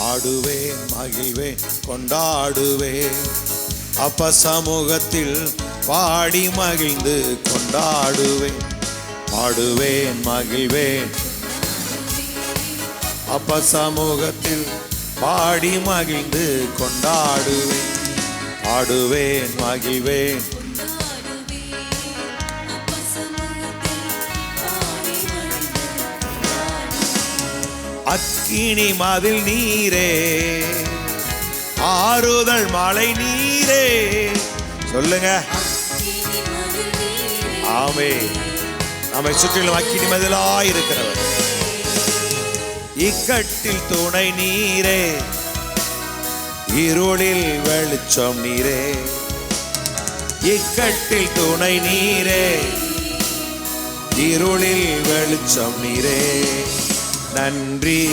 பாடுவேன் மகிழ்வேன் கொண்டாடுவேன். அப்ப சமூகத்தில் பாடி மகிழ்ந்து கொண்டாடுவேன். பாடுவேன் மகிழ்வேன் அப்ப சமூகத்தில் பாடி மகிழ்ந்து கொண்டாடுவேன். பாடுவேன் மகிழ்வேன் அக்கினி மதில் நீரே, ஆறுதல் மழை நீரே. சொல்லுங்க. ஆமே. நம்மை சுற்றிலும் அக்கினி மதிலாய் இருக்கிறவர். இக்கட்டில் துணை நீரே, இருளில் வெளிச்சம் நீரே. இக்கட்டில் துணை நீரே, இருளில் வெளிச்சம் நீரே. நன்றி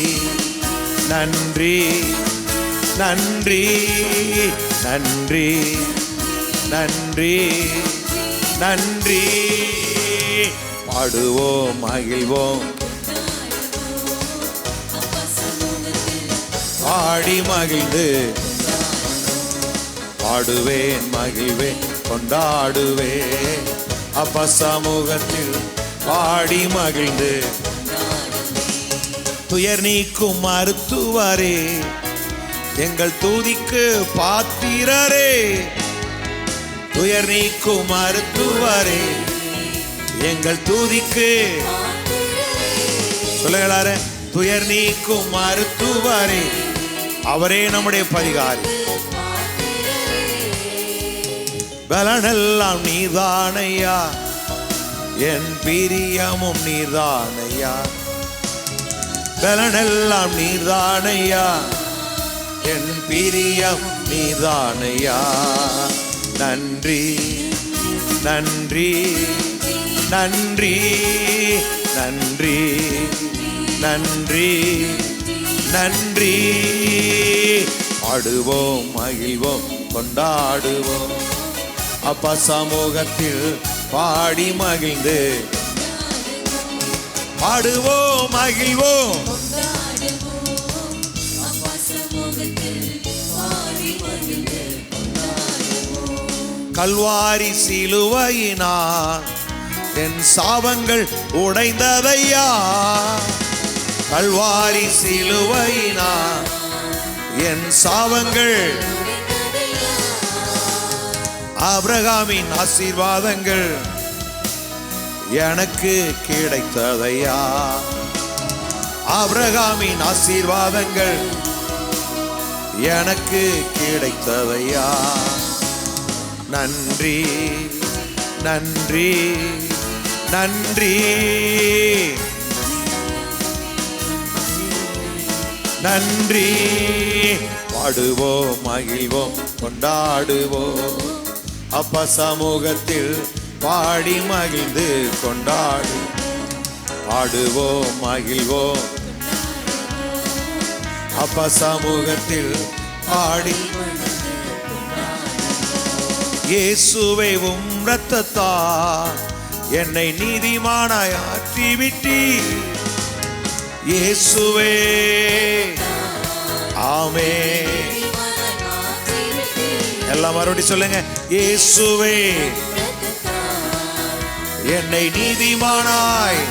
நன்றி நன்றி நன்றி நன்றி நன்றி. பாடுவோம் மகிழ்வோம் பாடி மகிழ்ந்து. பாடுவேன் மகிழ்வேன் கொண்டாடுவேன். அப்ப சமூகத்தில் பாடி மகிழ்ந்து. துயர் நீக்கும் மருத்துவரே, எங்கள் துதிக்கு பாத்திரரே. துயர் நீக்கும் மருத்துவரே, எங்கள் துதிக்கு. சொல்லுங்களார. துயர் நீக்கும் மருத்துவரே, அவரே நம்முடைய பரிகாரி. பலனெல்லாம் நீதானையா, என் பிரியமும் நீதானையா. பலனெல்லாம் நீதானையா, என் பிரியம் நீதானையா. நன்றி நன்றி நன்றி நன்றி நன்றி நன்றி. பாடுவோம் மகிழ்வோம் கொண்டாடுவோம். அப்ப சமூகத்தில் பாடி மகிழ்ந்து. பாடுவோம் மகிழ்வோம். கல்வாரி சிலுவையினால் என் சாபங்கள் உடைந்ததையா. கல்வாரி சிலுவையினால் என் சாபங்கள். ஆபிரகாமின் ஆசீர்வாதங்கள் எனக்கு கிடைத்ததையா. ஆபிரகாமின் ஆசீர்வாதங்கள் எனக்கு கிடைத்ததையா. நன்றி நன்றி நன்றி நன்றி. பாடுவோம் மகிழ்வோம் கொண்டாடுவோம். அப்ப சமூகத்தில் பாடி மகிழ்ந்து கொண்டாடு. பாடுவோம் மகிழ்வோம். அப்ப சமூகத்தில் பாடி. இயேசுவே உம் இரத்தத்தால் என்னை நீதிமானாய் ஆற்றிவிட்டீர். இயேசுவே ஆமென். எல்லாம் மறுபடியும் சொல்லுங்க. இயேசுவே என்னை நீதிமானாய்.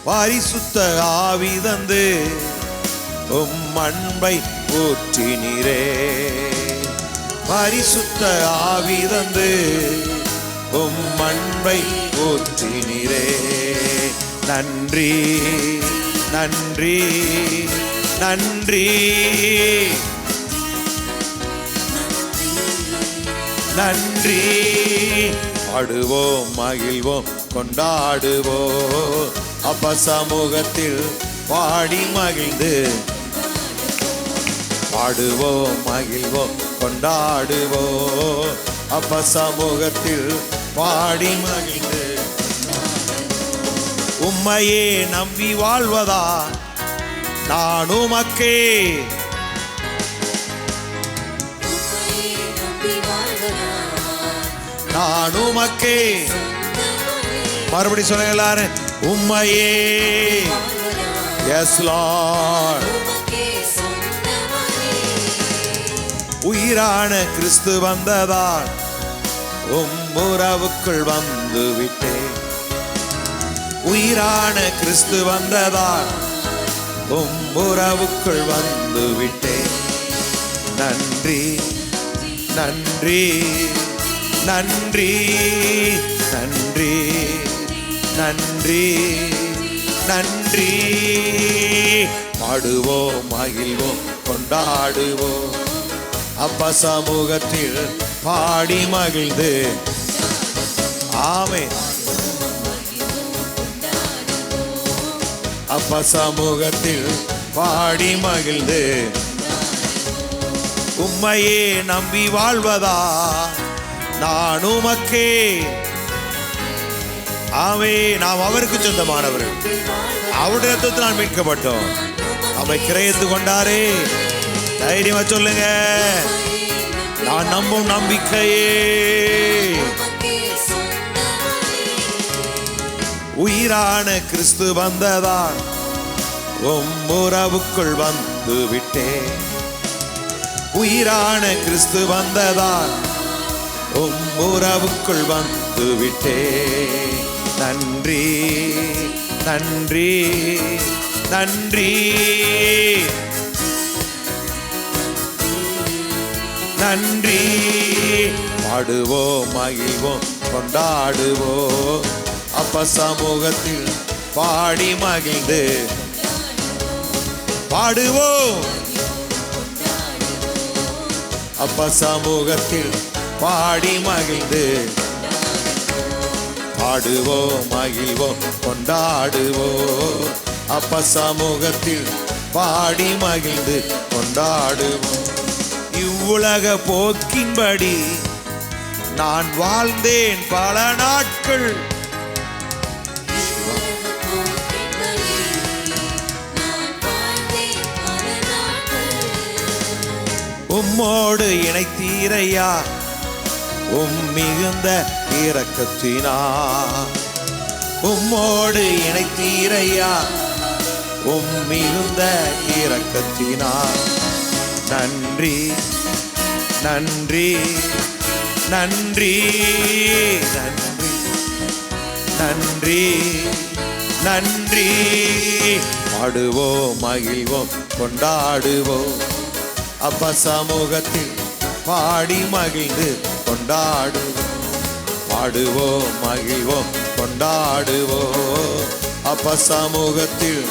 பரிசுத்த ஆவி தந்து உம் அன்பை ஊற்றினீரே. பரிசுத்த ஆவி தந்து உம் அன்பை ஊற்றினீரே. நன்றி நன்றி நன்றி நன்றி. பாடுவோம் மகிழ்வோம் கொண்டாடுவோம். அப்ப சமூகத்தில் பாடி மகிழ்ந்து. பாடுவோம் மகிழ்வோம் கொண்டாடுவோம். அப்ப சமூகத்தில் பாடி மகிழ்ந்து. உம்மையே நம்பி வாழ்வதா நான் உமக்கே. நான் உமக்கே. மறுபடி சொல்லுங்க எல்லாரும். உம்மையே Yes Lord. உயிரான கிறிஸ்து வந்ததால் உறவுக்குள் வந்து விட்டேன். உயிரான கிறிஸ்து வந்ததால் உறவுக்குள் வந்து விட்டேன். நன்றி நன்றி நன்றி நன்றி நன்றி நன்றி. பாடுவோம் மகிழ்வோம் கொண்டாடுவோம் அப்பா சமூகத்தில் பாடி மகிழ்ந்து. ஆமென். அப்பா சமூகத்தில் பாடி மகிழ்ந்து உம்மையே நம்பி வாழ்வதா நான் உமக்கே. ஆமே, நாம் அவருக்கு சொந்தமானவர்கள். அவருடைய ரத்தத்தில் நான் மீட்கப்பட்டோம். அவை கிரயத்து கொண்டாரே. தைரியமா சொல்லுங்க, நான் நம்பும் நம்பிக்கையே. உயிரான கிறிஸ்து வந்ததான் உறவுக்குள் வந்து விட்டேன். உயிரான கிறிஸ்து வந்ததான் உறவுக்குள் வந்து விட்டேன். நன்றி நன்றி நன்றி நன்றி. பாடுவோம் மகிழ்வோம் கொண்டாடுவோம் அப்ப சமூகத்தில் பாடி மகிழ்ந்து. பாடுவோம் அப்ப சமூகத்தில் பாடி மகிழ்ந்து. பாடுவோம் மகிழ்வோம் கொண்டாடுவோம் அப்ப சமூகத்தில் பாடி மகிழ்ந்து கொண்டாடுவோம். இவ்வுலக போக்கின்படி நான் வாழ்ந்தேன் பல நாட்கள். உம்மோடு இணைத்தீரையா மிகுந்த இரக்கத்தினா. உம்மோடு இணைத்தீரையா மிகுந்த இரக்கத்தினா. நன்றி நன்றி நன்றி நன்றி நன்றி நன்றி. பாடுவோம் மகிழ்வோம் கொண்டாடுவோம் அப்ப சமூகத்தில் பாடி மகிழ்ந்து கொண்டாடுவோம். பாடுவோம் மகிழ்வோம் கொண்டாடுவோம் அப்ப சமூகத்தில்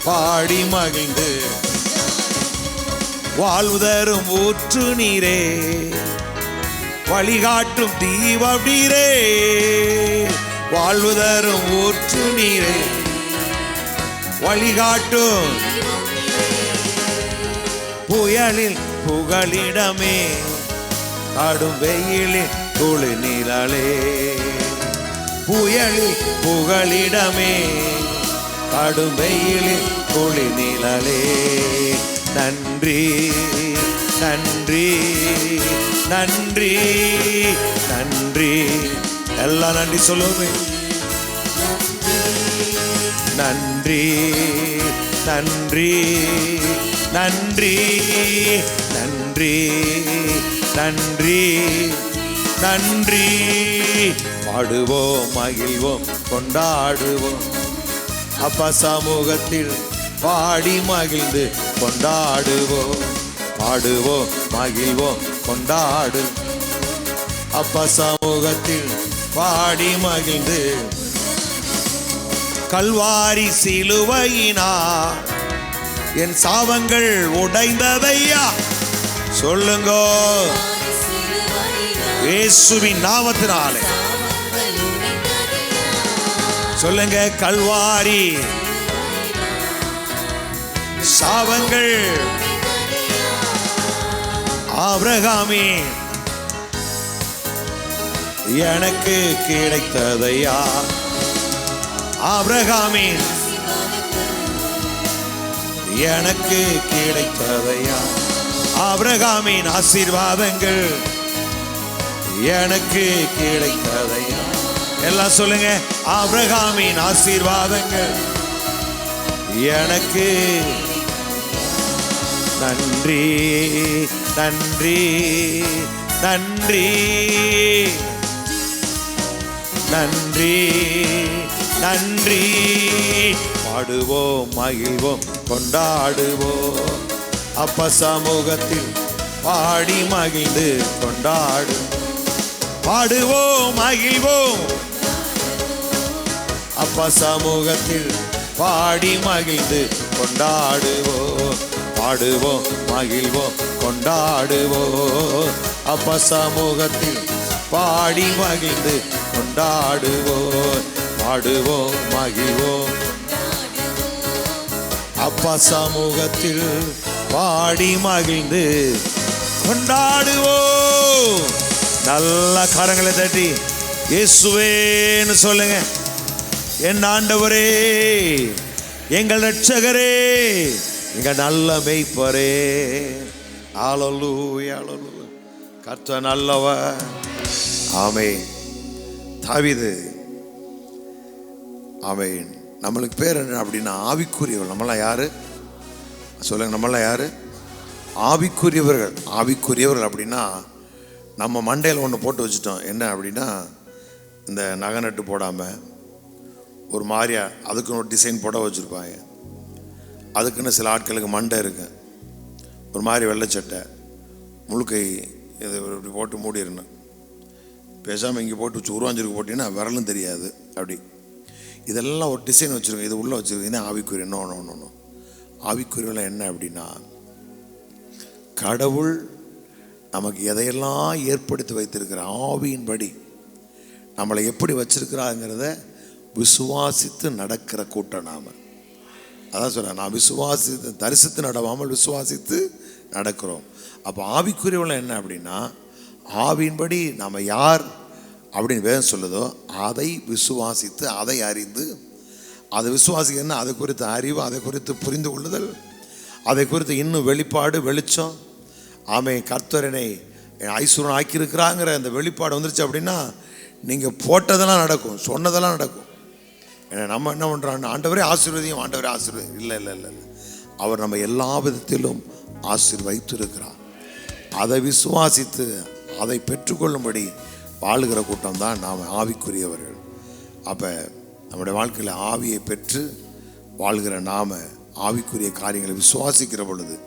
பாடி மகிழ்ந்து. வாழ்வுதரும் ஊற்று நீரே, வழிகாட்டும் தீபம் நீரே. வாழ்வுதரும் ஊற்று நீரே, வழிகாட்டும் புயலில் புகலிடமே, கடும் வெயிலில் குளிர்நிழலே. புயலில் புகலிடமே, கடும் வெயிலில் குளிர்நிழலே. நன்றி நன்றி நன்றி நன்றி. எல்லாம் நன்றி சொல்லுவோமே. நன்றி நன்றி நன்றி நன்றி நன்றி நன்றி. பாடுவோம் மகிழ்வோம் கொண்டாடுவோம் அப்ப சமூகத்தில் பாடி மகிழ்ந்து கொண்டாடுவோம். பாடுவோம் மகிழ்வோம் கொண்டாடு அப்ப சமூகத்தில் பாடி மகிழ்ந்து. கல்வாரி சிலுவையினார் என் சாபங்கள் உடைந்ததையா. சொல்லுங்க, இயேசுவின் நாமத்தினாலே சொல்லுங்க. கல்வாரி சாபங்கள் ஆபிரகாமே எனக்கு கிடைத்ததையா. ஆபிரகாமே எனக்கு கிடைத்ததையா. ஆபிரகாமின் ஆசீர்வாதங்கள் எனக்கு கிடைத்ததையா. எல்லாம் சொல்லுங்க. ஆபிரகாமின் ஆசீர்வாதங்கள் எனக்கு நன்றி நன்றி நன்றி நன்றி நன்றி. பாடுவோம் மகிழ்வோம் கொண்டாடுவோம், அப்ப சமூகத்தில் பாடி மகிழ்ந்து கொண்டாடு. பாடுவோம் மகிழ்வோம், அப்ப சமூகத்தில் பாடி மகிழ்ந்து கொண்டாடுவோம். பாடுவோம் மகிழ்வோம் கொண்டாடுவோம், அப்ப சமூகத்தில் பாடி மகிழ்ந்து கொண்டாடுவோம். பாடுவோம் மகிழ்வோம், அப்பா சமூகத்தில் பாடி மகிழ்ந்து கொண்டாடுவோம். நல்ல கரங்களை தட்டி இயேசுவேன்னு சொல்லுங்க. என் ஆண்டவரே, எங்கள் இரட்சகரே, எங்கள் நல்ல மேய்ப்பரே. அல்லேலூயா அல்லேலூயா. கர்த்தர் நல்லவர். ஆமென். தாவீது, ஆமென். நம்மளுக்கு பேர் என்ன அப்படின்னா ஆவிக்குரியவர்கள். நம்மளாம் யாரு சொல்லுங்க? நம்மளாம் யாரு? ஆவிக்குரியவர்கள். ஆவிக்குரியவர்கள் அப்படின்னா நம்ம மண்டையில் ஒன்று போட்டு வச்சுட்டோம். என்ன அப்படின்னா, இந்த நகை நட்டு போடாமல் ஒரு மாதிரியா அதுக்குன்னு ஒரு டிசைன் போட வச்சுருப்பாங்க. அதுக்குன்னு சில ஆட்களுக்கு மண்டை இருக்கு, ஒரு மாதிரி வெள்ளைச்சட்டை, முழுக்கை இது இப்படி போட்டு மூடிடணும். பேசாமல் இங்கே போட்டு உருவாஞ்சிருக்கு போட்டிங்கன்னா விரலும் தெரியாது. அப்படி இதெல்லாம் ஒரு டிசைன் வச்சுருக்கோம். இது உள்ளே வச்சுருக்கீங்க ஆவிக்குரிய. நோ. ஆவிக்குரியெல்லாம் என்ன அப்படின்னா, கடவுள் நமக்கு எதையெல்லாம் ஏற்படுத்தி வைத்திருக்கிற ஆவியின்படி நம்மளை எப்படி வச்சிருக்கிறாங்கிறத விசுவாசித்து நடக்கிற கூட்டம் நாம். அதான் சொல்கிறேன், நான் விசுவாசித்து தரிசித்து நடவாமல் விசுவாசித்து நடக்கிறோம். அப்போ ஆவிக்குரியவெல்லாம் என்ன அப்படின்னா, ஆவியின்படி நாம் யார் அப்படின்னு வேதம் சொல்லுதோ அதை விசுவாசித்து, அதை அறிந்து, அதை விசுவாசிக்கன்னா அதை குறித்த அறிவு, அதை குறித்து புரிந்து கொள்ளுதல், அதை குறித்து இன்னும் வெளிப்பாடு, வெளிச்சம். ஆமென். கர்த்தரனை ஐஸ்வரன் ஆக்கியிருக்கிறாங்கிற அந்த வெளிப்பாடு வந்துருச்சு அப்படின்னா நீங்கள் போட்டதெல்லாம் நடக்கும், சொன்னதெல்லாம் நடக்கும். ஏன்னா நம்ம என்ன பண்ணுறோம், ஆண்டவரே ஆசீர்வதியும், ஆண்டவரே ஆசீர்வதியும். இல்லை, அவர் நம்ம எல்லா விதத்திலும் ஆசீர்வதித்து இருக்கிறார். அதை விசுவாசித்து அதை பெற்றுக்கொள்ளும்படி வாழுகிற கூட்டம் தான் நாம் ஆவிக்குரியவர்கள். அப்போ நம்முடைய வாழ்க்கையில் ஆவியை பெற்று வாழ்கிற நாம் ஆவிக்குரிய காரியங்களை விசுவாசிக்கிற பொழுது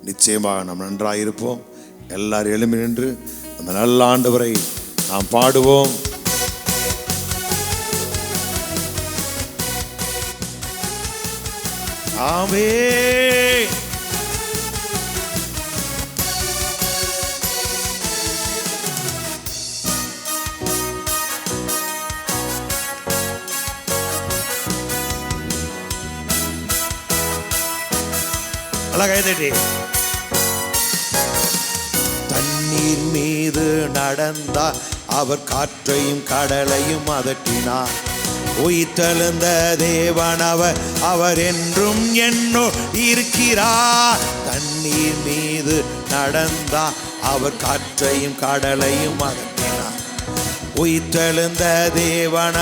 நிச்சயமாக நாம் நன்றாக இருப்போம். எல்லாரும் எழும்பி நின்று அந்த நல்ல ஆண்டவரை நாம் பாடுவோம். ஆமென். தண்ணீர் மீது நடந்தார், அவர் காற்றையும் கடலையும் அதட்டினார். உயிர்த்தெழுந்த தேவன் அவர் என்றும் என்னோ இருக்கிறார். தண்ணீர் மீது நடந்தார், அவர் காற்றையும் கடலையும் அதட்டினார். உயிர்த்தெழுந்த தேவன்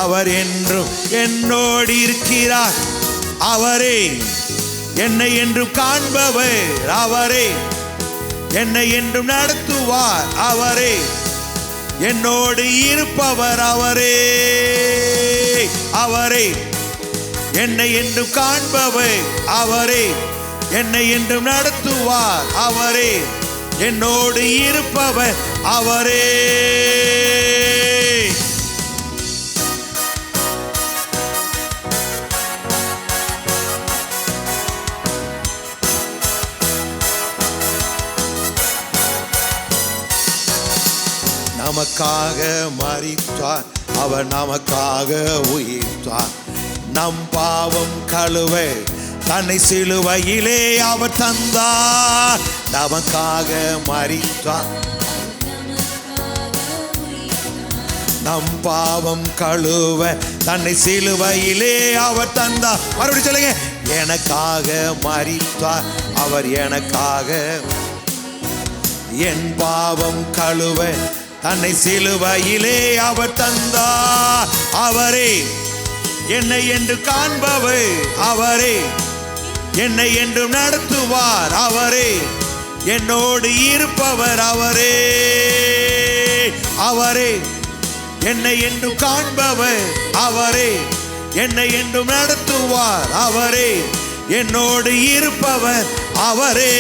அவர் என்றும் என்னோடு இருக்கிறார். அவரே என்னை என்றும் காண்பவர், அவரே என்னை என்றும் நடத்துவார். அவரே என்னோடு இருப்பவர், அவரே என்னை என்றும் காண்பவர், அவரே என்னை என்றும் நடத்துவார். அவரே என்னோடு இருப்பவர், அவரே. நமக்காக மரித்தார், அவர் நமக்காக உயிர்த்தார். நம் பாவம் கழுவ தன்னை சிலுவையிலே அவர் தந்தார். நமக்காக மரித்தார், நம் பாவம் கழுவ தன்னை சிலுவையிலே அவர் தந்தார். மறுபடியும் சொல்லுங்க, எனக்காக மரித்தார், அவர் எனக்காக. என் பாவம் கழுவ தன்னை சிலுவையிலே அவர் தந்தார். அவரே என்னை என்று காண்பவர் அவரே, என்னை என்று நடத்துவார் அவரே, என்னோடு இருப்பவர் அவரே. அவரே என்னை என்று காண்பவர் அவரே, என்னை என்று நடத்துவார் அவரே, என்னோடு இருப்பவர் அவரே.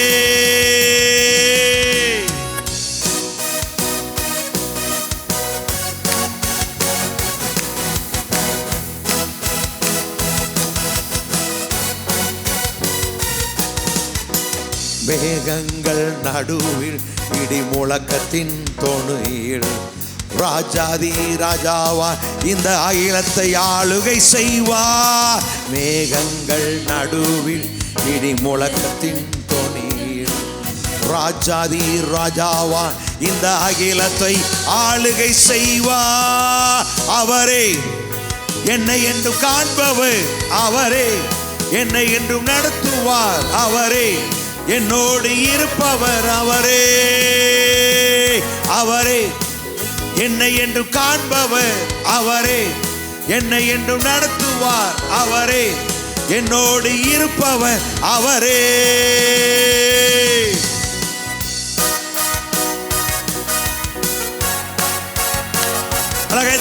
மேகங்கள் நடுவில் இடி முழக்கத்தின் தொனியில் ராஜாதி ராஜாவா இந்த அகிலத்தை ஆளுகை செய்வார். மேகங்கள் நடுவில் இடி முழக்கத்தின் தொனியில் ராஜாதி ராஜாவா இந்த அகிலத்தை ஆளுகை செய்வார். அவரே என்னை என்று காண்பவர் அவரே, என்னை என்றும் நடத்துவார் அவரே, என்னோடு இருப்பவர் அவரே. அவரே என்னை என்று காண்பவர் அவரே, என்னை என்று நடத்துவார் அவரே, என்னோடு இருப்பவர் அவரே. அழகாய்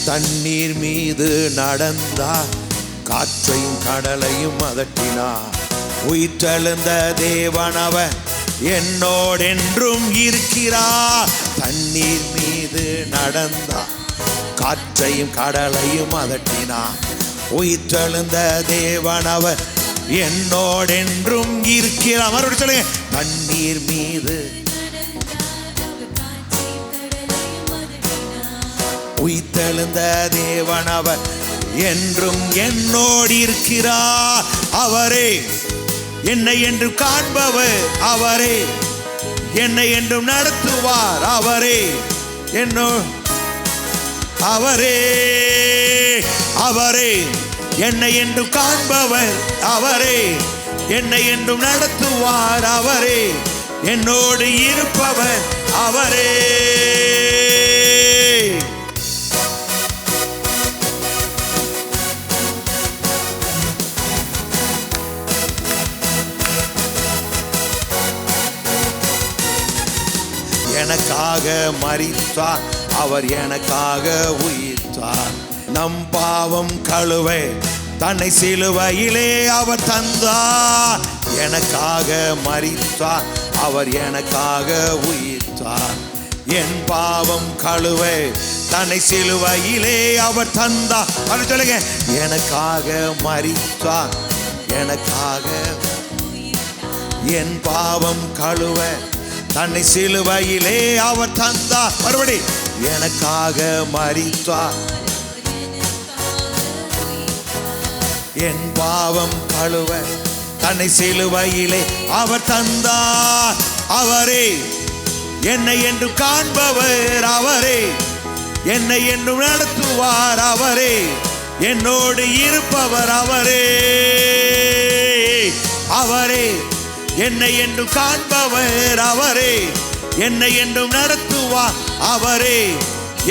தண்ணீர் மீது நடந்தார், காற்றையும் கடலையும் அதட்டினார். உயிர்த்தெழுந்த தேவனவர் என்னோடென்றும் இருக்கிறார். தண்ணீர் மீது நடந்தார், காற்றையும் கடலையும் அதட்டினார். உயிர்த்தெழுந்த தேவனவர் என்னோடென்றும் இருக்கிறார். மறுபடியும் சொல்லுங்க. தண்ணீர் மீது உயிர்த்தெழுந்த தேவனவர் என்றும் என்னோடு இருக்கிறார். அவரே என்னை என்று காண்பவர் அவரே, என்னை என்றும் நடத்துவார் அவரே, என்னோ அவரே. அவரே என்னை என்று காண்பவர் அவரே, என்னை என்றும் நடத்துவார் அவரே, என்னோடு இருப்பவர் அவரே. எனக்காக மரித்தார் அவர், எனக்காக உயிர்த்தார். நம் பாவம் கழுவ தன்னை சிலுவையிலே அவர் தந்தார். எனக்காக மரித்தார் அவர், எனக்காக உயிர்த்தார். என் பாவம் கழுவ தன்னை சிலுவையிலே அவர் தந்தார். அது சொல்லுங்க. எனக்காக மரித்தார், எனக்காக என் பாவம் கழுவ தன்னை சிலுவையிலே அவர் தந்தார். மறுபடி எனக்காக மரித்தார், என் பாவம் கழுவ தன்னை சிலுவையிலே அவர் தந்தார். அவரே என்னை என்று காண்பவர் அவரே, என்னை என்று நடத்துவார் அவரே, என்னோடு இருப்பவர் அவரே. அவரே என்னை என்று காண்பவர் அவரே, என்னை என்றும் நடத்துவார் அவரே,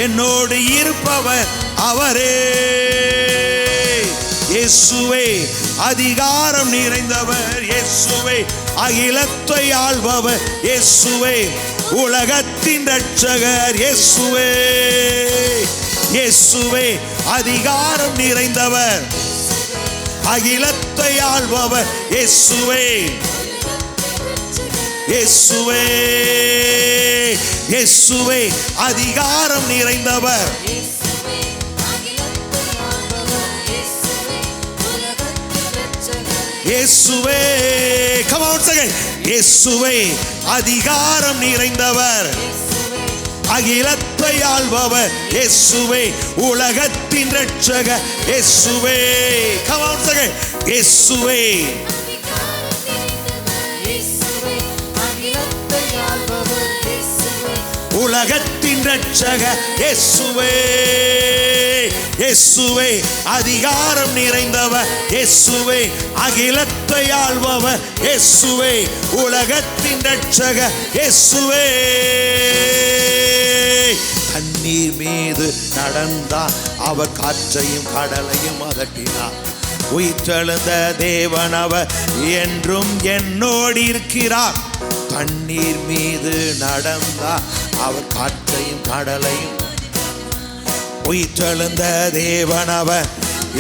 என்னோடு இருப்பவர் அவரே. இயேசுவே அதிகாரம் நிறைந்தவர், இயேசுவே அகிலத்தை ஆள்பவர், இயேசுவே உலகத்தின் இரட்சகர், இயேசுவே. இயேசுவே அதிகாரம் நிறைந்தவர், அகிலத்தை ஆள்பவர், இயேசுவே. இயேசுவே இயேசுவே அதிகாரம் நிறைந்தவர், இயேசுவே. come on again. இயேசுவே அதிகாரம் நிறைந்தவர், அகிலத்தை ஆள்பவர், இயேசுவே உலகத்தின் இரட்சகர், இயேசுவே. come on again. இயேசுவே உலகத்தின் இரட்சகர், இயேசுவே. இயேசுவே அதிகாரம் நிறைந்தவர், இயேசுவே அகிலத்தை ஆள்பவர், இயேசுவே உலகத்தின் ரட்சகர், இயேசுவே. தண்ணீர் மீது நடந்தார், அவர் காற்றையும் கடலையும் அதட்டினார். உயிர்த்தெழுந்த தேவன் அவர் என்றும் என்னோடு இருக்கிறார். தண்ணீர் மீது நடந்தார், அவர் காற்றையும் கடலையும். உயிர்த்தெழுந்த தேவன் அவர்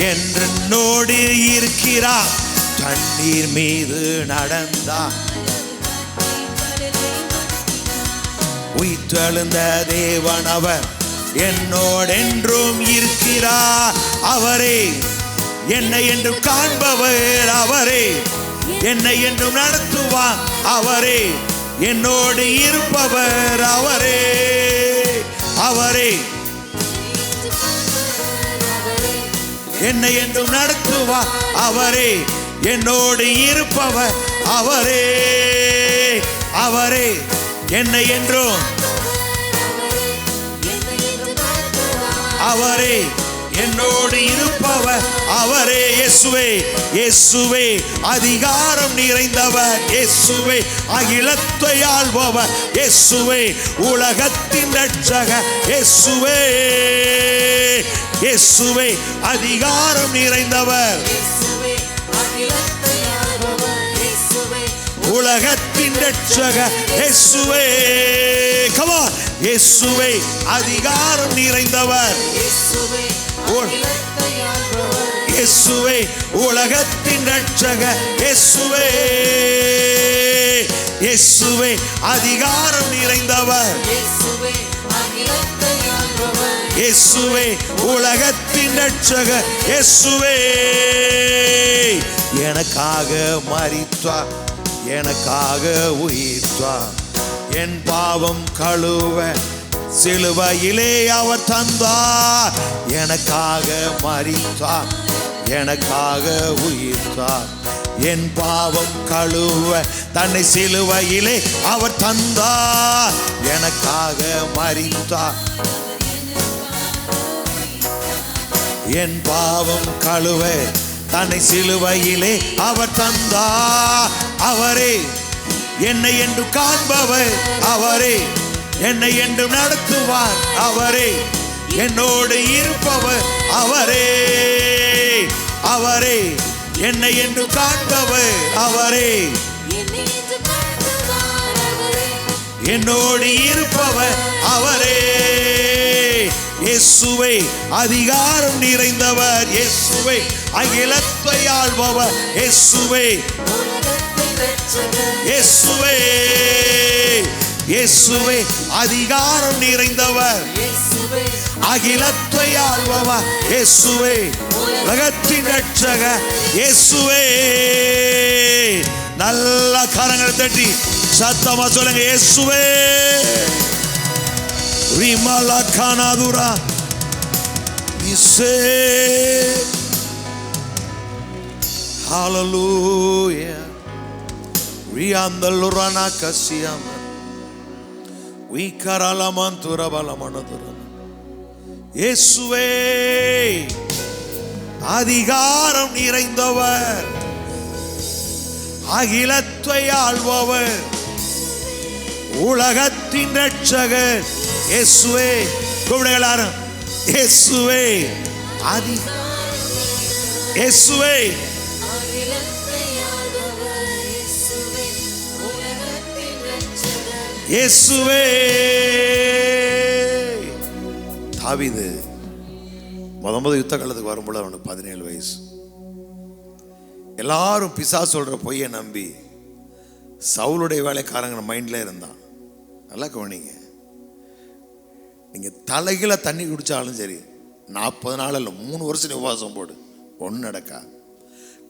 என்னோடு இருக்கிறார். தண்ணீர் மீது நடந்தார், உயிர்த்தெழுந்த தேவன் அவர் என்னோடென்றும் இருக்கிறார். அவரே என்னை என்றும் காண்பவர், அவரே என்னை என்றும் நடத்துவார், அவரே என்னோடு இருப்பவர், அவரே அவரே என்னை என்றும் நடத்துவார், அவரே என்னோடு இருப்பவர், அவரே அவரே என்னை என்றும், அவரே என்னோடு இருப்பவர், அவரே. இயேசுவே இயேசுவே அதிகாரம் நிறைந்தவர், இயேசுவே அகிலத்தை ஆள்பவர், இயேசுவே உலகத்தின் ரட்சகர், இயேசுவே இயேசுவே அதிகாரம் நிறைந்தவர், உலகத்தின் ரட்சகர், இயேசுவே. Come on. இயேசுவே அதிகாரம் நிறைந்தவர், இயேசுவே உலகத்தின் ரட்சகர், இயேசுவே இயேசுவே அதிகாரம் நிறைந்தவர், இயேசுவே உலகத்தின் ரட்சகர், இயேசுவே. எனக்காக மரித்தார், எனக்காக உயிர்த்தார், என் பாவம் கழுவ சிலுவையிலே அவர் தந்தார். எனக்காக மரித்தார், எனக்காக உயிர்த்தார், என் பாவம் கழுவ தன்னை சிலுவையிலே அவர் தந்தார். எனக்காக மரித்தார், என் பாவம் கழுவ தன்னை சிலுவையிலே அவர் தந்தார். அவரே என்னை என்று காண்பவர், அவரே என்னை என்றும் நடத்துவார், அவரே என்னோடு இருப்பவர், அவரே அவரே என்னை என்று காண்பவர், அவரே என்னோடு இருப்பவர், அவரே. இயேசுவே அதிகாரம் நிறைந்தவர், இயேசுவே அகிலத்தை ஆள்பவர், இயேசுவே இயேசுவே இயேசுவே அதிகாரம் நிறைந்தவர், அகிலத்தை ஆள்பவர், இயேசுவே உலகத்தின் ரட்சகர், இயேசுவே. நல்ல கரங்களை தட்டி சத்தமா சொல்லுங்க, இயேசுவே. ரிமலா கானாதுரா இசே. ஹalleluya. ரியாந்தலுரானா கசியாம விகரலமந்துரபலமனதுர. இயேசுவே அதிகாரம் நிறைந்தவர், அகிலத்தை ஆள்பவர், உலகத்தின் ரட்சகர், இயேசுவே. கூப்பிடுங்க, இயேசுவே இயேசுவே இயேசுவே. தாவீது முதல் யுத்த காலத்துக்கு வரும்போது அவனுக்கு 17 வயசு. எல்லாரும் பிசாசு சொல்ற பொய்யை நம்பி சவுலுடைய வேலைக்காரங்க மைண்ட்ல இருந்தான். நல்லா கவனிங்க, நீங்க தலைகீழ தண்ணி குடிச்சாலும் சரி 40 நாள் இல்லை 3 வருஷம் உபவாசம் போடு, ஒன்றும் நடக்கா.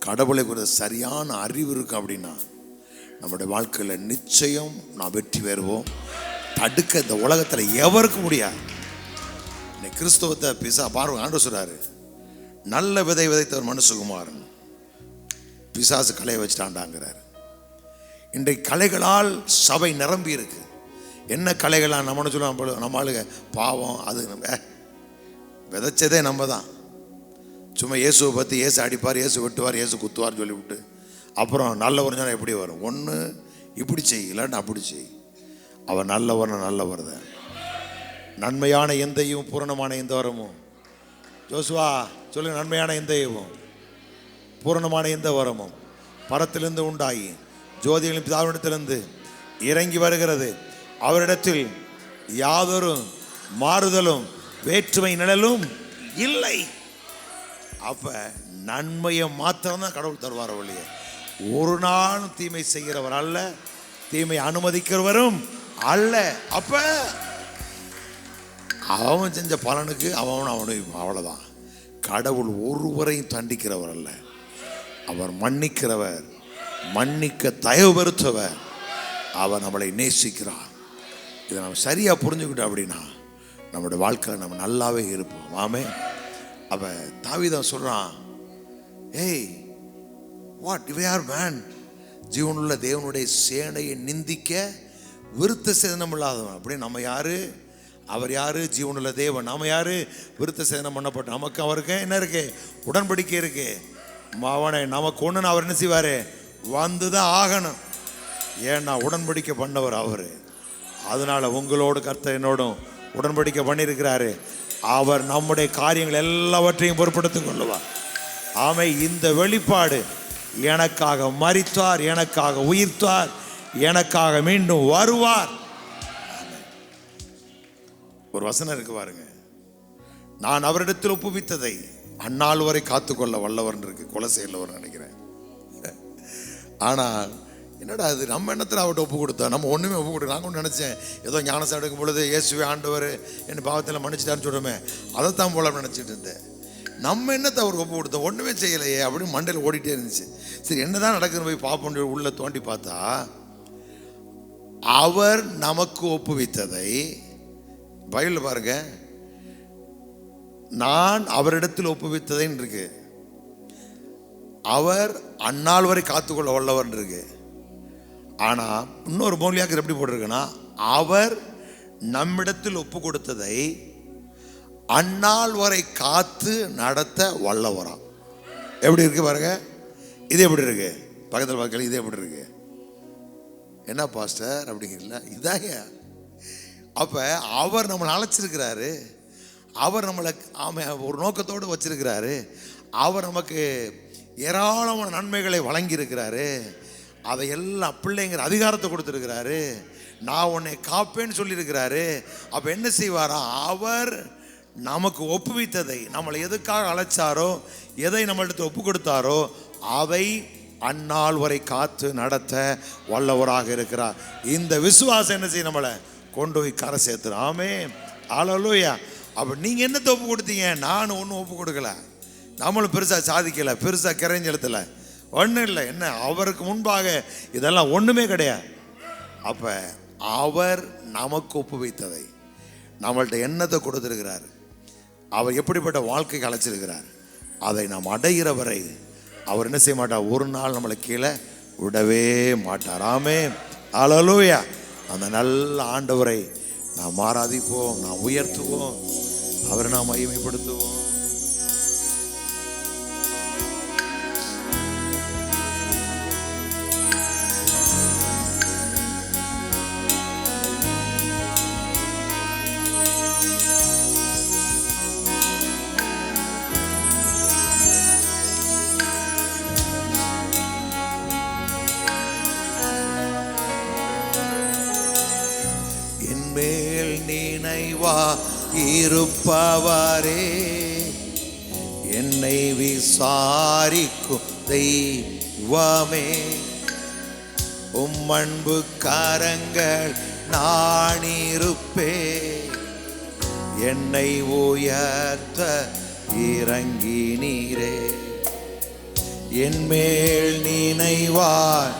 கடவுளை குறித்த சரியான அறிவு இருக்கு அப்படின்னா நம்முடைய வாழ்க்கையில் நிச்சயம் நான் வெற்றி பெறுவோம். தடுக்க இந்த உலகத்தில் எவருக்கும் முடியாது. இன்னைக்கு கிறிஸ்தவத்தை பிசா பார்வை ஆண்டு சொல்றாரு, நல்ல விதை விதைத்தவர் மனுஷகுமாரன், பிசாசு கலையை வச்சுட்டாண்டாங்கிறார். இன்றைக்கு கலைகளால் சபை நிரம்பி இருக்கு. என்ன கலைகளால் நம்ம சொல்லுவோம், நம்ம ஆளுங்க பாவம், அது விதைச்சதே நம்ம தான். சும்மா இயேசுவை பற்றி இயேசு அடிப்பார், இயேசு வெட்டுவார், இயேசு குத்துவார்னு சொல்லிவிட்டு அப்புறம் நல்லவர் ஞானம் எப்படி வரும்? ஒன்று இப்படி செய், இல்லாட்டி அப்படி செய். அவர் நல்லவர் தான். நன்மையான எந்த ஈவும் பூரணமான எந்த வரமும். ஜோசுவா சொல்லுங்க, நன்மையான எந்த ஈவும் பூரணமான எந்த வரமும் பரத்திலிருந்து உண்டாகி ஜோதிகளின் பிதாவிடத்திலிருந்து இறங்கி வருகிறது. அவரிடத்தில் யாதொரு மாறுதலும் வேற்றுமை நிழலும் இல்லை. அப்ப நன்மையை மாத்திரம்தான் கடவுள் தருவார் ஒழிய ஒரு நாளும் தீமை செய்கிறவர் அல்ல, தீமை அனுமதிக்கிறவரும் அல்ல. அப்ப அவன் செஞ்ச பலனுக்கு அவனும் அவ்வளவுதான். கடவுள் ஒருவரையும் தண்டிக்கிறவர் அல்ல, அவர் மன்னிக்கிறவர், மன்னிக்க தயவு பெருத்தவர். அவர் நம்மளை நேசிக்கிறார். இதை நம்ம சரியா புரிஞ்சுக்கிட்டோம் அப்படின்னா நம்மளுடைய வாழ்க்கையில் நம்ம நல்லாவே இருப்போம். ஆமே. அப்ப தாவீது சொல்றான், ஏய் வாட் யூ ஆர் மேன், ஜீவனுள்ள தேவனுடைய சேனையை நிந்திக்க விருத்த சேதனம் இல்லாதவன். அப்படி நம்ம யாரு? அவர் யாரு? ஜீவனுள்ள தேவன். நாம யாரு? விருத்த சேதனம் பண்ணப்பட்ட. நமக்கு அவருக்கு என்ன இருக்கு? உடன்படிக்கை இருக்கு. அவனை நமக்கு ஒண்ணுன்னு அவர் என்ன செய்வாரு? வந்துதான் ஆகணும். ஏன்னா உடன்படிக்கை பண்ணவர் அவரு. அதனால உங்களோடு கர்த்தர் என்னோடும் உடன்படிக்கை பண்ணியிருக்கிறாரு. அவர் நம்முடைய காரியங்கள் எல்லாவற்றையும் பொறுப்படுத்திக் கொள்ளுவார். ஆமை. இந்த வெளிப்பாடு எனக்காக மரித்தார், எனக்காக உயிர்த்தார், எனக்காக மீண்டும் வருவார். ஒரு வசனம் இருக்கு பாருங்க, நான் அவரிடத்தில் ஒப்புவித்ததை அந்நாள் வரை காத்துக்கொள்ள வல்லவர் இருக்கு. கொலை செய்யலவர் நினைக்கிறேன். ஆனால் என்னடா அது, நம்ம எண்ணத்தில் அவர்கிட்ட ஒப்பு கொடுத்தா நம்ம ஒன்றுமே ஒப்பு கொடுக்க. நான் ஒன்று நினச்சேன், ஏதோ ஞானசாரம் எடுக்கும் பொழுது இயேசுவே ஆண்டவர் என் பாவத்தில் மன்னிச்சிட்டான்னு சொல்கிறோமே, அதைத்தான் போல நினச்சிட்டு இருந்தேன். நம்ம என்னத்தை அவருக்கு ஒப்பு கொடுத்தோம்? ஒன்றுமே செய்யலையே அப்படின்னு மண்டையில் ஓடிட்டே இருந்துச்சு. சரி என்னதான் நடக்குதுன்னு போய் பார்ப்போம். உள்ள தோண்டி பார்த்தா அவர் நமக்கு ஒப்புவித்ததை பைபிளில் பாருங்க, நான் அவரிடத்தில் ஒப்புவித்ததைன்னு இருக்கு. அவர் அந்நாள் வரை காத்துக்கொள்ள வல்லவர் இருக்கு. ஆனா இன்னொரு மொழியாக்கு எப்படி போட்டிருக்குன்னா, அவர் நம்மிடத்தில் ஒப்பு கொடுத்ததை அந்நாள் வரை காத்து நடத்த வல்லவரா. எப்படி இருக்கு பாருங்க. இது எப்படி இருக்கு? பக்கத்தில் பார்க்கல. இது எப்படி இருக்கு? என்ன பாஸ்டர் அப்படிங்கிறீங்களா? இதாங்க. அப்ப அவர் நம்மளை அழைச்சிருக்கிறாரு. அவர் நம்மளை ஒரு நோக்கத்தோடு வச்சிருக்கிறாரு. அவர் நமக்கு ஏராளமான நன்மைகளை வழங்கி இருக்கிறாரு. அதை எல்லாம் பிள்ளைங்கிற அதிகாரத்தை கொடுத்துருக்கிறாரு. நான் உன்னை காப்பேன்னு சொல்லியிருக்கிறாரு. அப்போ என்ன செய்வாரா? அவர் நமக்கு ஒப்புவித்ததை, நம்மளை எதுக்காக அழைச்சாரோ, எதை நம்மளிடத்தில் ஒப்பு கொடுத்தாரோ, அதை அந்நாள் வரை காத்து நடத்த வல்லவராக இருக்கிறார். இந்த விசுவாசம் என்ன செய்ய? நம்மளை கொண்டு போய் கரை சேர்த்துறோம். ஆமென். ஹல்லேலூயா. அப்போ நீங்கள் என்னத்தை ஒப்பு கொடுத்தீங்க? நான் ஒன்றும் ஒப்பு கொடுக்கல. நம்மளும் பெருசாக சாதிக்கலை, பெருசாக கிரைஞ்செழுத்தலை, ஒன்றும் இல்லை. என்ன, அவருக்கு முன்பாக இதெல்லாம் ஒன்றுமே கிடையாது. அப்போ அவர் நமக்கு ஒப்புவித்ததை, நம்மள்ட்ட எண்ணத்தை கொடுத்துருக்கிறார், அவர் எப்படிப்பட்ட வாழ்க்கைக்கு அழைச்சிருக்கிறார், அதை நாம் அடைகிற வரை அவர் என்ன செய்ய மாட்டார்? ஒரு நாள் நம்மளை கீழே விடவே மாட்டார். ஆமென். ஹல்லேலூயா. அந்த நல்ல ஆண்டவரை நாம் ஆராதிப்போம், நாம் உயர்த்துவோம், அவரை நாம் மகிமைப்படுத்துவோம். மேல் நினைவா இருப்பவரே, என்னை விசாரிக்கும் தெய்வமே, உம்மன்பு கரங்கள் நான் இருப்பே, என்னை உயர்த்த இறங்கி நீரே, என் மேல் நினைவார்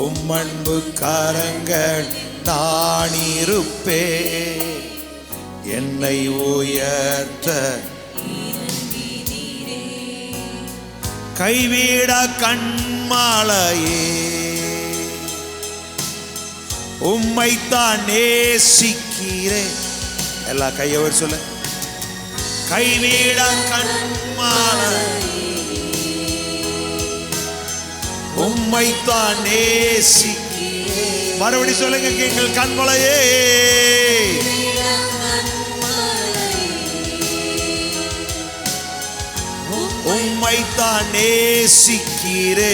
உம்மன்பு கரங்கள் நான் இருப்பே, என்னை உயர்த்த கைவிட கண்மாலையே, உம்மைத்தான் நேசிக்கிறேன். எல்லா கையவர் சொல்ல, கைவிட கண்மாலை உம்மைத்தான் நேசிக்கிறேன். மறுபடி சொல்லுங்க, எங்கள் கண்மலையே உம்மைத்தான் நேசிக்கிறேன்.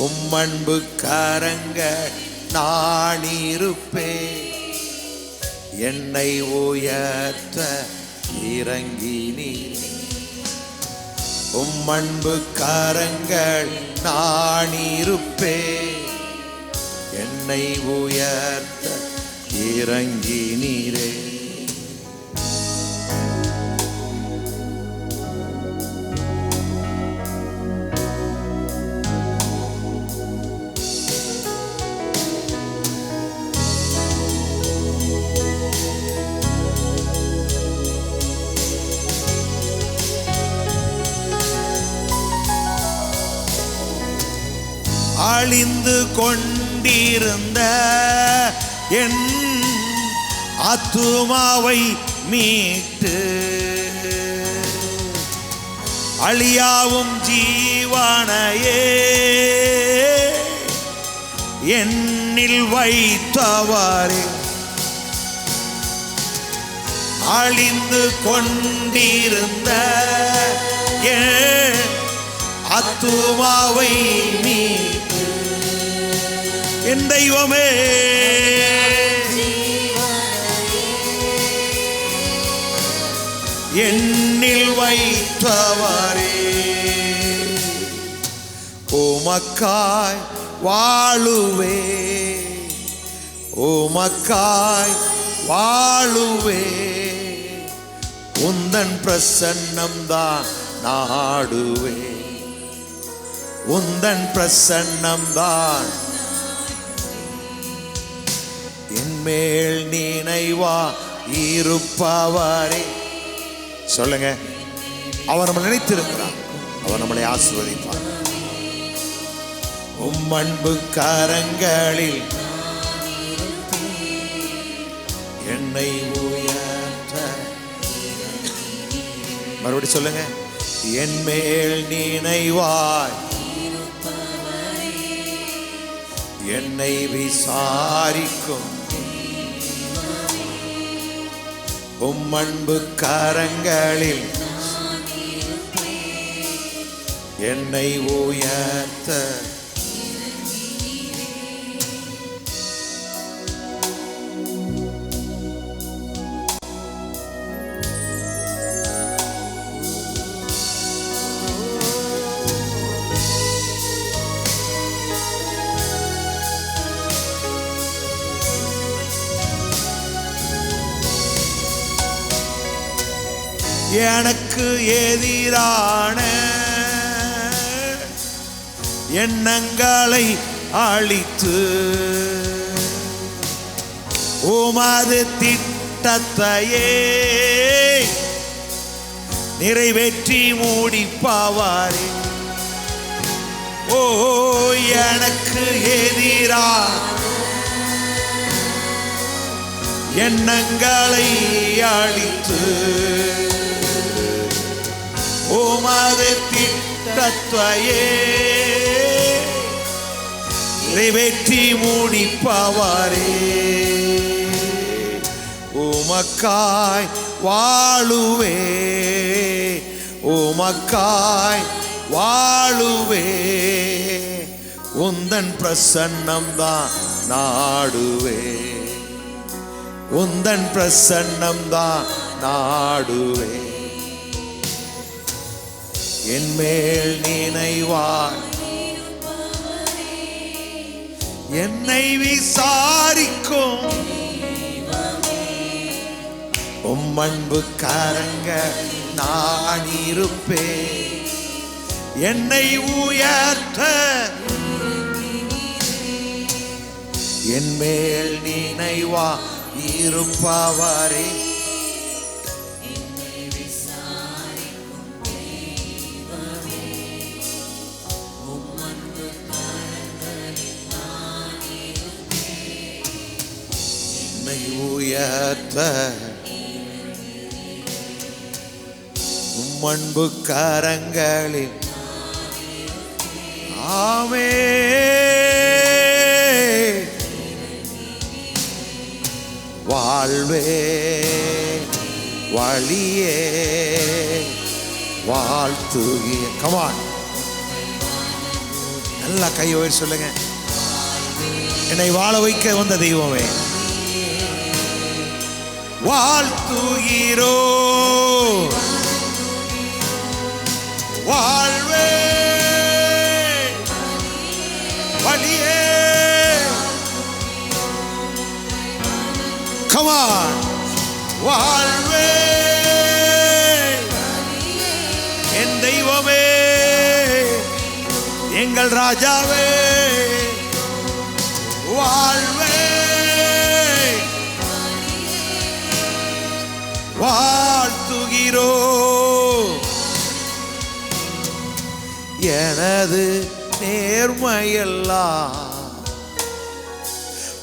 உம்மன்பு கரங்கள் நான் இருப்பேன். என்னை உயர்த்த இறங்கினீர். உம்மன்பு கரங்கள் நான் இருப்பேன். என்னை உயர்த்த இறங்கினீரே. அழிந்து கொண்டிருந்த என் ஆத்துமாவை மீட்டு அழியாவும் ஜீவனையே என்னில் வைத்தவாறே. அழிந்து கொண்டிருந்த என் ஆத்துமாவை மீட்டு என் தெய்வமே என்னில் வைத்தவரே. உமக்காய் வாழுவே, உமக்காய் வாழுவே. உந்தன் பிரசன்னம் தான் நாடுவே, உந்தன் பிரசன்னம் தான் என்மேல் நினைவா இருப்பவரே. சொல்லுங்க, அவர் நம்ம நினைத்திருக்கிறார், அவர் நம்மளை ஆசீர்வதிப்பார். உம் அன்பு கரங்களில் என்னை உயர்த்த. மறுபடி சொல்லுங்க, என்மேல் நினைவாய் என்னை விசாரிக்கும். உம் அன்பு கரங்களில் என்னை உயர்த்த. எனக்கு எதிரான எண்ணங்களை அழித்து உமது திட்டத்தையே நிறைவேற்றி முடிப்பவரே. ஓ, எனக்கு எதிரான எண்ணங்களை அழித்து உமது திட்டத்தையே நிறைவேற்றி முடிப்பவரே. உமக்காய் வாழுவே, உமக்காய் வாழுவே. உந்தன் பிரசன்னம் தான் நாடுவே, உந்தன் பிரசன்னம் தான் நாடுவே. என்மேல் நினைவாய் என்னை விசாரிக்கும். உம் அன்பு கரங்கள் நான் இருப்பேன். என்னை உயர்த்த என்மேல் நினைவா இருப்பவரே. என்னை உயர்த்த உம் அன்பு கரங்களில் ஆமே வாழ்வே வழியே வாழ்த்துகிய. கமான், நல்லா கையை உயர்த்தி சொல்லுங்க. என்னை வாழ வைக்க வந்த தெய்வமே வாழ்த்துகிறோ. வாழ்வே வழியே. கமான், வாழ்வே என் தெய்வமே எங்கள் ராஜாவே வாழ்வே வாழ்த்துகிறோ. எனது நேர்மையெல்லாம்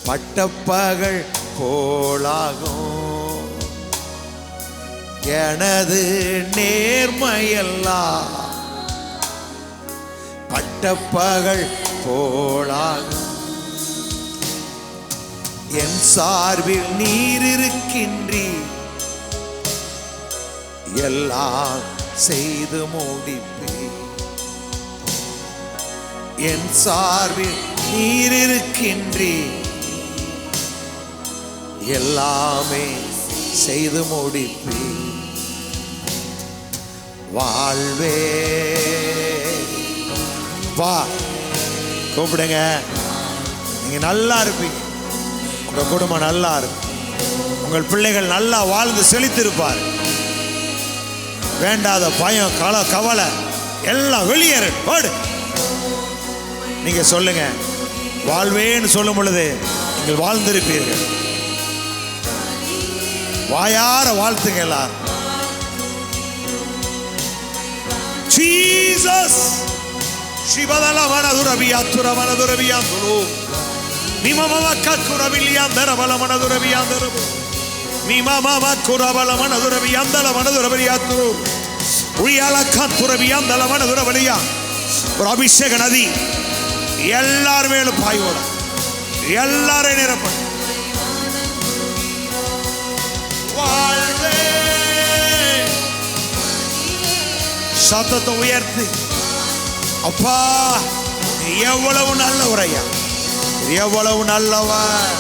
பட்டப்பகல் போலாகும். எனது நேர்மையெல்லாம் பட்டப்பகல் போலாகும். என் சார்பில் நீர் இருக்கின்றீர், எல்லாம் செய்து முடிப்பீர். என் சார்பில் நீர் இருக்கின்றீர், எல்லாமே செய்து முடிப்பீர். வாழ்வே வா கூப்பிடுங்க. நீங்க நல்லா இருப்பீங்க, உங்க குடும்பம் நல்லா இருக்கும், உங்கள் பிள்ளைகள் நல்லா வாழ்ந்து செழித்திருப்பார். வேண்டாத பயம் கவலை எல்லாம் வெளியேறு. நீங்க சொல்லுங்க, வாழ்வேன்னு சொல்லும் பொழுது நீங்கள் வாழ்ந்திருப்பீர்கள். வாயார வாழ்த்துங்க எல்லாரும். ஜீசஸ் சிவதல மனதுரவியாத்துர மனதுரவியாந்துரு மிமமம கக்குரவிலியாந்தர பல மனதுரவியாந்தரு மிமமம குரபல மனதுரவியாந்தல மனதுரவியாத்துரு உயல கத்துரவியாந்தல மனதுரவலியா. ஒரு அபிஷேக நதி எல்லார் மேலும் பாய்வோட, எல்லாரையும் நிரப்ப. வாழ்வே சத்தத்தை உயர்த்து. அப்பா எவ்வளவு நல்லவர் ஐயா, எவ்வளவு நல்லவர்.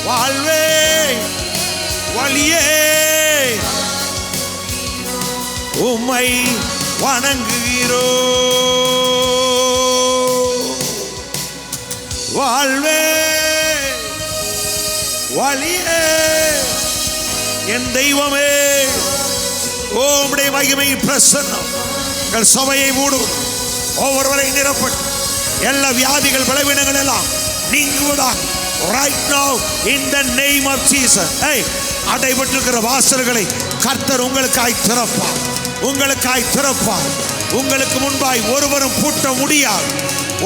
வாழ்வே வழியே உம்மை வணங்குகிறோ. வாழ்வே வழியே என் தெய்வமே உம்முடைய மகிமை பிரசன்னம் எங்கள் சபையை மூடும். ஒவ்வொருவரை நிரப்பட்டு எல்லா வியாதிகள் பலவீனங்கள் எல்லாம் நீங்குவதாக right now in the name of Jesus. அடைபட்டிருக்கிற வாசல்களை கர்த்தர் உங்களுக்காய் திறப்பார், உங்களுக்காய் திறப்பார். உங்களுக்கு முன்பாய் ஒருவரும் பூட்ட முடியாது,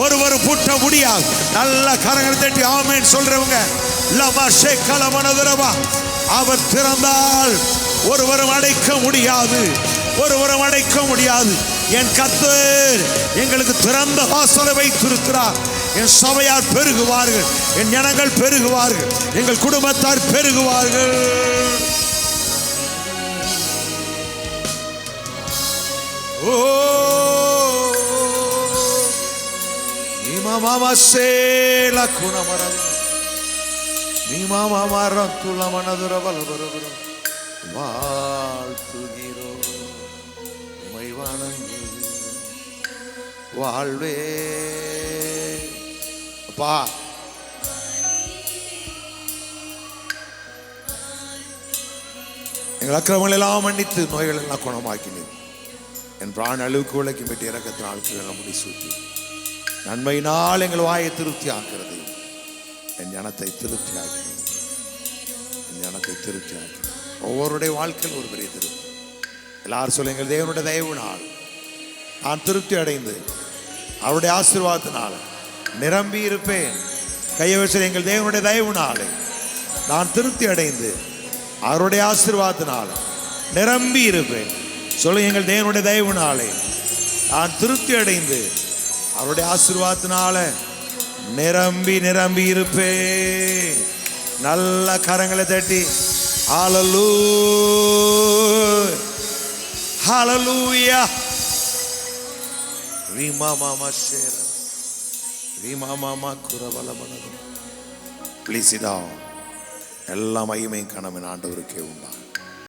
ஒருவரும் பூட்ட முடியாது. நல்ல கரங்களை தட்டி ஆமென் சொல்றவங்க லமா ஷேக்கல மனதுரவா. அவர் திறந்தால் ஒருவரும் அடைக்க முடியாது, ஒருவரும் அடைக்க முடியாது. என் கர்த்தர் எங்களுக்கு திறந்த வாசலை வைத்திருக்கிறார். என் சபையார் பெருகுவார்கள், என் ஜனங்கள் பெருகுவார்கள், எங்கள் குடும்பத்தார் பெருகுவார்கள். ஓ இமாமா சேல குணமரம் இமாமா மரம் துல மனதுர பலபரபர வாழ்த்துகிறோ மைவானங்க வாழ்வே. அப்பா எங்கள் அக்கிரமங்கள் எல்லாம் மன்னித்து நோய்கள் எல்லாம் குணமாக்கினேன். என் பிராண அழுவுக்கு விளக்கி பெற்று இறக்கத்தினால் முடி சூட்டி நன்மையினால் எங்கள் வாயை திருப்தி ஆக்கிறது. என் ஜனத்தை திருப்தி ஆக்கினேன், என் ஜனத்தை திருப்தி ஆக்கினேன். ஒவ்வொருடைய வாழ்க்கையில் ஒரு பெரிய திருப்தி. எல்லாரும் சொல்ல எங்கள் தேவனுடைய தயவுனால் நான் திருப்தி அடைந்து அவருடைய ஆசீர்வாதத்தினால் நிரம்பி இருப்பேன். கையை வச்சு எங்கள் தேவனுடைய தயவுனாலே நான் திருப்தி அடைந்து அவருடைய ஆசீர்வாதத்தினால நிரம்பி இருப்பேன். சொல்லு, எங்கள் தேவனுடைய தயவுனாலே நான் திருப்தி அடைந்து அவருடைய ஆசீர்வாதத்தினால நிரம்பி நிரம்பி இருப்பேன். நல்ல கரங்களை தட்டி ஹல்லேலூயா, ஹல்லேலூயா. ரீமா மாமா ஷேர ரீமா மாமா குரவலமனது. ப்ளீஸ் இதா எல்லா மகிமையும் கனவின் ஆண்டவருக்கே உண்டாகும்.